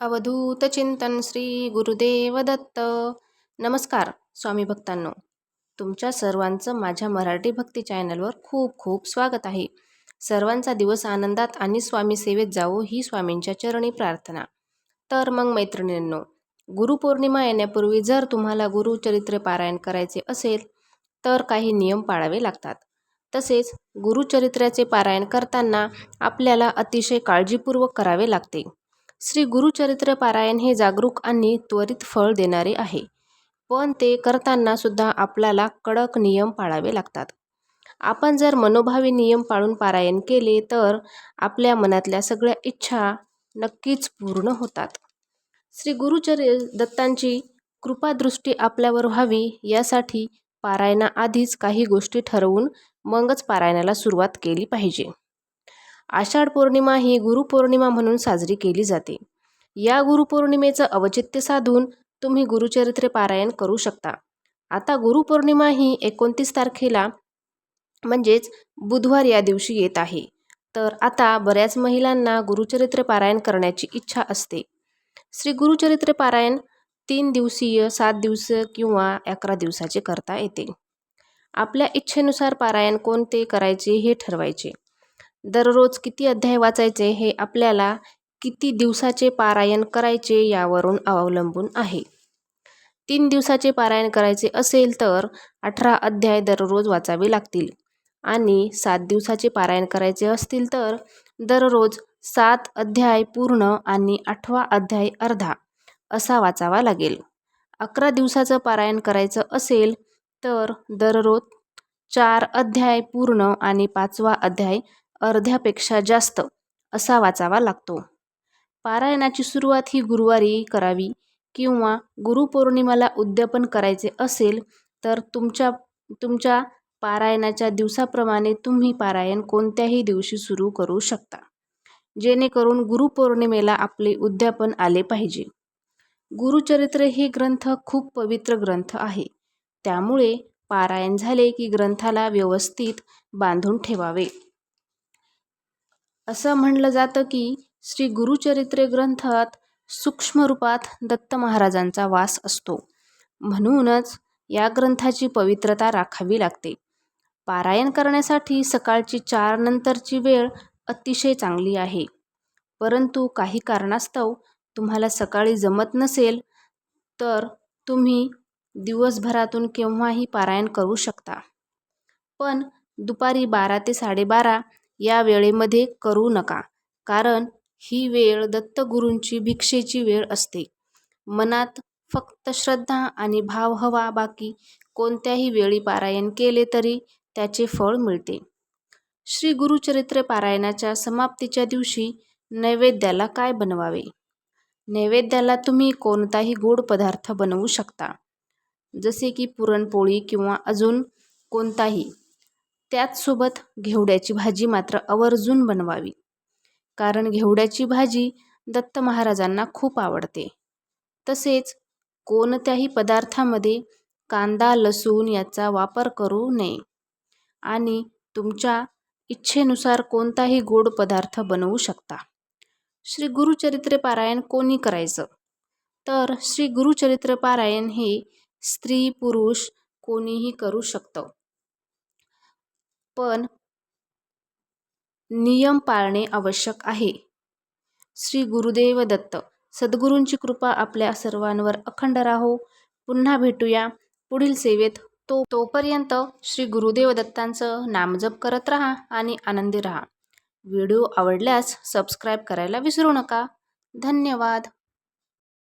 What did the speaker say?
अवधूत चिंतन श्री गुरुदेव दत्त. नमस्कार स्वामी भक्तांनो, तुमच्या सर्वांचं माझ्या मराठी भक्ती चॅनलवर खूप खूप स्वागत आहे. सर्वांचा दिवस आनंदात आणि स्वामी सेवेत जावो ही स्वामींच्या चरणी प्रार्थना. तर मग मैत्रिणींनो, गुरुपौर्णिमा येण्यापूर्वी जर तुम्हाला गुरुचरित्र पारायण करायचे असेल तर काही नियम पाळावे लागतात. तसेच गुरुचरित्राचे पारायण करताना आपल्याला अतिशय काळजीपूर्वक करावे लागते. श्री गुरुचरित्र पारायण हे जागरूक आणि त्वरित फळ देणारे आहे, पण ते करताना सुद्धा आपल्याला कडक नियम पाळावे लागतात. आपण जर मनोभावी नियम पाळून पारायण केले तर आपल्या मनातल्या सगळ्या इच्छा नक्कीच पूर्ण होतात. श्री दत्तांची कृपादृष्टी आपल्यावर व्हावी यासाठी पारायणाआधीच काही गोष्टी ठरवून मगच पारायणाला सुरुवात केली पाहिजे. आषाढ पौर्णिमा ही गुरुपौर्णिमा म्हणून साजरी केली जाते. या गुरुपौर्णिमेचं औचित्य साधून तुम्ही गुरुचरित्र पारायण करू शकता. आता गुरुपौर्णिमा ही 29 तारखेला म्हणजेच बुधवार या दिवशी येत आहे. तर आता बऱ्याच महिलांना गुरुचरित्र पारायण करण्याची इच्छा असते. श्री गुरुचरित्र पारायण 3 दिवसीय, 7 दिवस किंवा 11 दिवसाचे करता येते. आपल्या इच्छेनुसार पारायण कोणते करायचे हे ठरवायचे. दररोज किती अध्याय वाचायचे हे आपल्याला किती दिवसाचे पारायण करायचे यावरून अवलंबून आहे. 3 दिवसाचे पारायण करायचे असेल तर 18 अध्याय दररोज वाचावे लागतील आणि 7 दिवसाचे पारायण करायचे असतील तर दररोज 7 अध्याय पूर्ण आणि 8वा अध्याय अर्धा असा वाचावा लागेल. 11 दिवसाचं पारायण करायचं असेल तर दररोज 4 अध्याय पूर्ण आणि 5वा अध्याय अर्ध्यापेक्षा जास्त असा वाचावा लागतो. पारायणाची सुरुवात ही गुरुवारी करावी किंवा गुरुपौर्णिमेला उद्यापन करायचे असेल तर तुमच्या पारायणाच्या दिवसाप्रमाणे तुम्ही पारायण कोणत्याही दिवशी सुरू करू शकता, जेणेकरून गुरुपौर्णिमेला आपले उद्यापन आले पाहिजे. गुरुचरित्र हे ग्रंथ खूप पवित्र ग्रंथ आहे, त्यामुळे पारायण झाले की ग्रंथाला व्यवस्थित बांधून ठेवावे. असं म्हणलं जातं की श्री गुरुचरित्र ग्रंथात सूक्ष्म रूपात दत्त महाराजांचा वास असतो, म्हणूनच या ग्रंथाची पवित्रता राखावी लागते. पारायण करण्यासाठी सकाळची 4 नंतरची वेळ अतिशय चांगली आहे, परंतु काही कारणास्तव तुम्हाला सकाळी जमत नसेल तर तुम्ही दिवसभरातून केव्हाही पारायण करू शकता. पण दुपारी 12 ते 12:30 या वेळेमध्ये करू नका, कारण ही वेळ दत्तगुरूंची भिक्षेची वेळ असते. मनात फक्त श्रद्धा आणि भाव हवा, बाकी कोणत्याही वेळी पारायण केले तरी त्याचे फळ मिळते. श्री गुरुचरित्र पारायणाच्या समाप्तीच्या दिवशी नैवेद्याला काय बनवावे? नैवेद्याला तुम्ही कोणताही गोड पदार्थ बनवू शकता, जसे की पुरणपोळी किंवा अजून कोणताही. त्याचसोबत घेवड्याची भाजी मात्र आवर्जून बनवावी, कारण घेवड्याची भाजी दत्त महाराजांना खूप आवडते. तसेच कोणत्याही पदार्थामध्ये कांदा, लसूण याचा वापर करू नये आणि तुमच्या इच्छेनुसार कोणताही गोड पदार्थ बनवू शकता. श्री गुरुचरित्र पारायण कोणी करायचं? तर श्री गुरुचरित्र पारायण हे स्त्री पुरुष कोणीही करू शकतं, पण नियम पाळणे आवश्यक आहे. श्री गुरुदेव दत्त. सद्गुरूंची कृपा आपल्या सर्वांवर अखंड राहो. पुन्हा भेटूया पुढील सेवेत. तोपर्यंत श्री गुरुदेव दत्तांचं नामजप करत राहा आणि आनंदी राहा. व्हिडिओ आवडल्यास सबस्क्राईब करायला विसरू नका. धन्यवाद.